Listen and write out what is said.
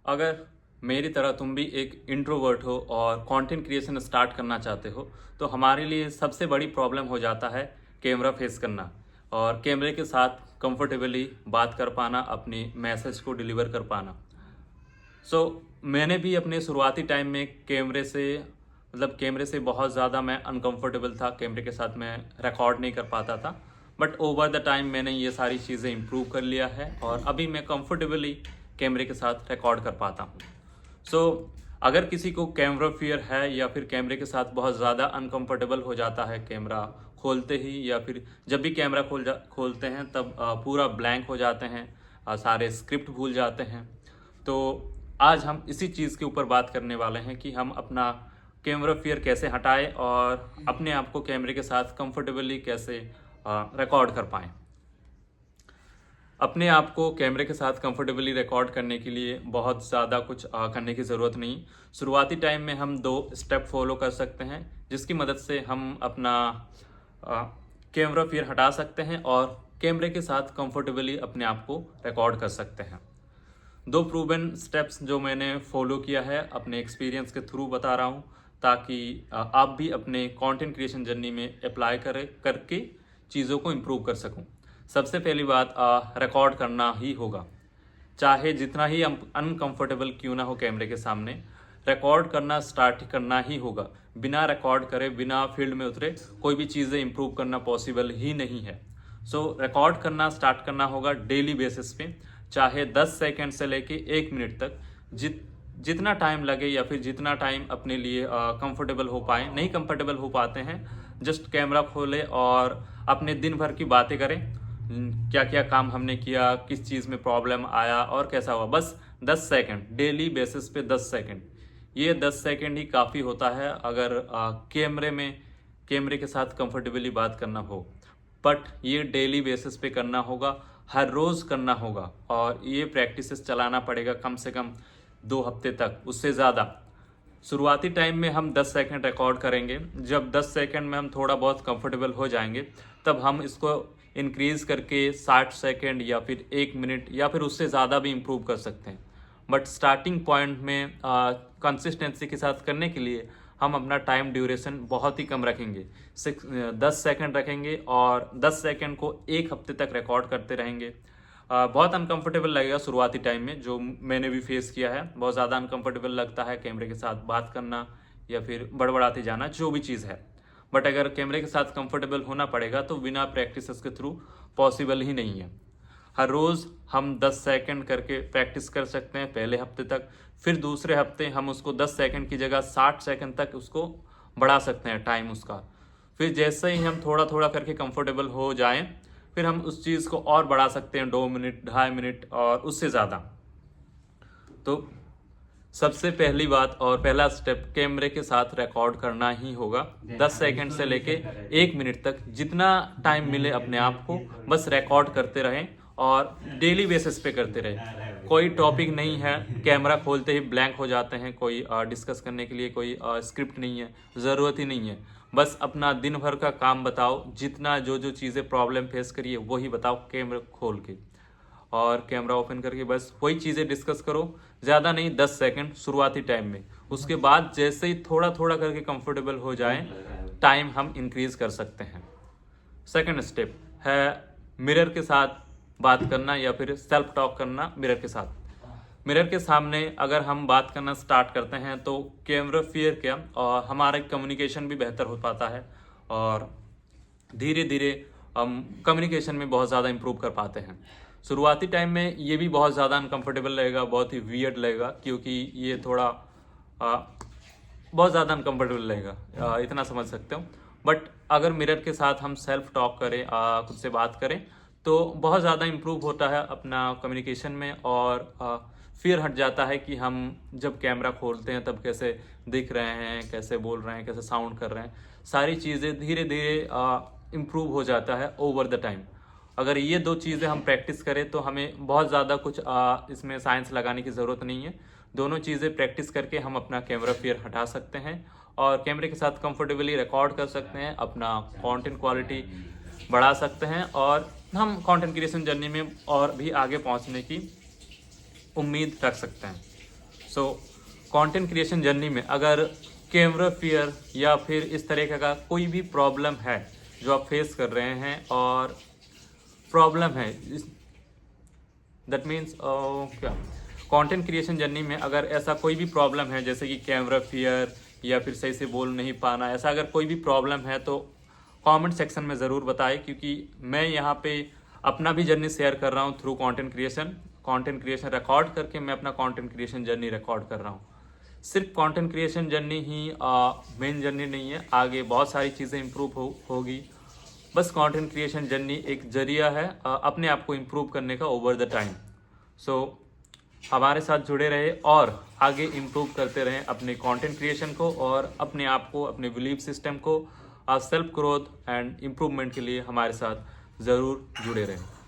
अगर मेरी तरह तुम भी एक इंट्रोवर्ट हो और कंटेंट क्रिएशन स्टार्ट करना चाहते हो तो हमारे लिए सबसे बड़ी प्रॉब्लम हो जाता है कैमरा फेस करना और कैमरे के साथ कंफर्टेबली बात कर पाना, अपनी मैसेज को डिलीवर कर पाना। मैंने भी अपने शुरुआती टाइम में कैमरे से बहुत ज़्यादा मैं अनकंफर्टेबल था। कैमरे के साथ मैं रिकॉर्ड नहीं कर पाता था, बट ओवर द टाइम मैंने ये सारी चीज़ें इम्प्रूव कर लिया है और अभी मैं कंफर्टेबली कैमरे के साथ रिकॉर्ड कर पाता हूँ। अगर किसी को कैमरा फियर है या फिर कैमरे के साथ बहुत ज़्यादा अनकंफर्टेबल हो जाता है कैमरा खोलते ही, या फिर जब भी कैमरा खोलते हैं तब पूरा ब्लैंक हो जाते हैं, सारे स्क्रिप्ट भूल जाते हैं, तो आज हम इसी चीज़ के ऊपर बात करने वाले हैं कि हम अपना कैमरा फियर कैसे हटाएं और अपने आप को कैमरे के साथ कंफर्टेबली कैसे रिकॉर्ड कर पाएं। अपने आप को कैमरे के साथ कंफर्टेबली रिकॉर्ड करने के लिए बहुत ज़्यादा कुछ करने की ज़रूरत नहीं। शुरुआती टाइम में हम 2 स्टेप फॉलो कर सकते हैं जिसकी मदद से हम अपना कैमरा फियर हटा सकते हैं और कैमरे के साथ कंफर्टेबली अपने आप को रिकॉर्ड कर सकते हैं। 2 प्रूवन स्टेप्स जो मैंने फॉलो किया है, अपने एक्सपीरियंस के थ्रू बता रहा हूँ ताकि आप भी अपने कंटेंट क्रिएशन जर्नी में अप्लाई करके चीज़ों को इम्प्रूव कर सकूँ। सबसे पहली बात, रिकॉर्ड करना ही होगा, चाहे जितना ही अनकंफर्टेबल क्यों ना हो कैमरे के सामने, रिकॉर्ड करना स्टार्ट करना ही होगा। बिना रिकॉर्ड करे, बिना फील्ड में उतरे कोई भी चीज़ें इम्प्रूव करना पॉसिबल ही नहीं है। रिकॉर्ड करना स्टार्ट करना होगा डेली बेसिस पे, चाहे 10 सेकंड से लेके 1 मिनट तक, जितना टाइम लगे या फिर जितना टाइम अपने लिए कंफर्टेबल हो पाए। नहीं कंफर्टेबल हो पाते हैं, जस्ट कैमरा खोले और अपने दिन भर की बातें करें, क्या क्या काम हमने किया, किस चीज़ में प्रॉब्लम आया और कैसा हुआ। बस 10 सेकंड डेली बेसिस पे 10 सेकंड, ये 10 सेकंड ही काफ़ी होता है अगर कैमरे के साथ कंफर्टेबली बात करना हो। बट ये डेली बेसिस पे करना होगा, हर रोज़ करना होगा और ये प्रैक्टिसेस चलाना पड़ेगा कम से कम 2 हफ्ते तक, उससे ज़्यादा। शुरुआती टाइम में हम 10 सेकंड रिकॉर्ड करेंगे, जब 10 सेकंड में हम थोड़ा बहुत कंफर्टेबल हो जाएंगे तब हम इसको इंक्रीज़ करके 60 सेकंड या फिर 1 मिनट या फिर उससे ज़्यादा भी इम्प्रूव कर सकते हैं। बट स्टार्टिंग पॉइंट में कंसिस्टेंसी के साथ करने के लिए हम अपना टाइम ड्यूरेशन बहुत ही कम रखेंगे, 10 सेकंड रखेंगे और 10 सेकंड को 1 हफ्ते तक रिकॉर्ड करते रहेंगे। बहुत अनकंफर्टेबल लगेगा शुरुआती टाइम में, जो मैंने भी फेस किया है। बहुत ज़्यादा अनकंफर्टेबल लगता है कैमरे के साथ बात करना या फिर बड़बड़ाते जाना, जो भी चीज़ है। बट अगर कैमरे के साथ कंफर्टेबल होना पड़ेगा तो बिना प्रैक्टिस के थ्रू पॉसिबल ही नहीं है। हर रोज़ हम 10 सेकंड करके प्रैक्टिस कर सकते हैं पहले हफ्ते तक, फिर दूसरे हफ्ते हम उसको 10 सेकंड की जगह 60 सेकंड तक उसको बढ़ा सकते हैं टाइम उसका। फिर जैसे ही हम थोड़ा थोड़ा करके कंफर्टेबल हो जाएं, फिर हम उस चीज़ को और बढ़ा सकते हैं 2 मिनट, 2.5 मिनट और उससे ज़्यादा। तो सबसे पहली बात और पहला स्टेप, कैमरे के साथ रिकॉर्ड करना ही होगा। 10 सेकंड से लेके 1 मिनट तक जितना टाइम मिले अपने आप को बस रिकॉर्ड करते रहें और डेली बेसिस पे करते रहें। कोई टॉपिक नहीं है, कैमरा खोलते ही ब्लैंक हो जाते हैं, कोई डिस्कस करने के लिए कोई स्क्रिप्ट नहीं है, ज़रूरत ही नहीं है। बस अपना दिन भर का काम बताओ, जितना जो चीज़ें प्रॉब्लम फेस करिए वही बताओ कैमरा खोल के और कैमरा ओपन करके बस वही चीज़ें डिस्कस करो। ज़्यादा नहीं, 10 सेकंड शुरुआती टाइम में। उसके बाद जैसे ही थोड़ा थोड़ा करके कंफर्टेबल हो जाए, टाइम हम इंक्रीज कर सकते हैं। सेकंड स्टेप है मिरर के साथ बात करना या फिर सेल्फ टॉक करना। मिरर के सामने अगर हम बात करना स्टार्ट करते हैं तो कैमरा फियर क्या और हमारा कम्युनिकेशन भी बेहतर हो पाता है और धीरे धीरे हम कम्युनिकेशन में बहुत ज़्यादा इम्प्रूव कर पाते हैं। शुरुआती टाइम में ये भी बहुत ज़्यादा अनकंफर्टेबल लगेगा, बहुत ही वियर्ड लगेगा, क्योंकि ये थोड़ा बहुत ज़्यादा अनकंफर्टेबल लगेगा, इतना समझ सकते हो। बट अगर मिरर के साथ हम सेल्फ टॉक करें, खुद से बात करें, तो बहुत ज़्यादा इम्प्रूव होता है अपना कम्युनिकेशन में और फियर हट जाता है कि हम जब कैमरा खोलते हैं तब कैसे दिख रहे हैं, कैसे बोल रहे हैं, कैसे साउंड कर रहे हैं। सारी चीज़ें धीरे धीरे इम्प्रूव हो जाता है ओवर द टाइम। अगर ये 2 चीज़ें हम प्रैक्टिस करें तो हमें बहुत ज़्यादा कुछ इसमें साइंस लगाने की ज़रूरत नहीं है। दोनों चीज़ें प्रैक्टिस करके हम अपना कैमरा फियर हटा सकते हैं और कैमरे के साथ कंफर्टेबली रिकॉर्ड कर सकते हैं, अपना कंटेंट क्वालिटी बढ़ा सकते हैं और हम कंटेंट क्रिएशन जर्नी में और भी आगे पहुंचने की उम्मीद रख सकते हैं। सो कंटेंट क्रिएशन जर्नी में अगर कैमरा फियर या फिर इस तरह का कोई भी प्रॉब्लम है जो आप फेस कर रहे हैं, और प्रॉब्लम है दैट मीन्स क्या कंटेंट क्रिएशन जर्नी में अगर ऐसा कोई भी प्रॉब्लम है जैसे कि कैमरा फियर या फिर सही से बोल नहीं पाना, ऐसा अगर कोई भी प्रॉब्लम है तो कमेंट सेक्शन में ज़रूर बताएं, क्योंकि मैं यहाँ पे अपना भी जर्नी शेयर कर रहा हूँ थ्रू कंटेंट क्रिएशन रिकॉर्ड करके मैं अपना कंटेंट क्रिएशन जर्नी रिकॉर्ड कर रहा हूँ। सिर्फ कंटेंट क्रिएशन जर्नी ही मेन जर्नी नहीं है, आगे बहुत सारी चीज़ें इम्प्रूव होगी। बस कंटेंट क्रिएशन जर्नी एक जरिया है अपने आप को इम्प्रूव करने का ओवर द टाइम। सो हमारे साथ जुड़े रहे और आगे इम्प्रूव करते रहें अपने कंटेंट क्रिएशन को और अपने आप को, अपने बिलीफ सिस्टम को, सेल्फ ग्रोथ एंड इम्प्रूवमेंट के लिए हमारे साथ ज़रूर जुड़े रहें।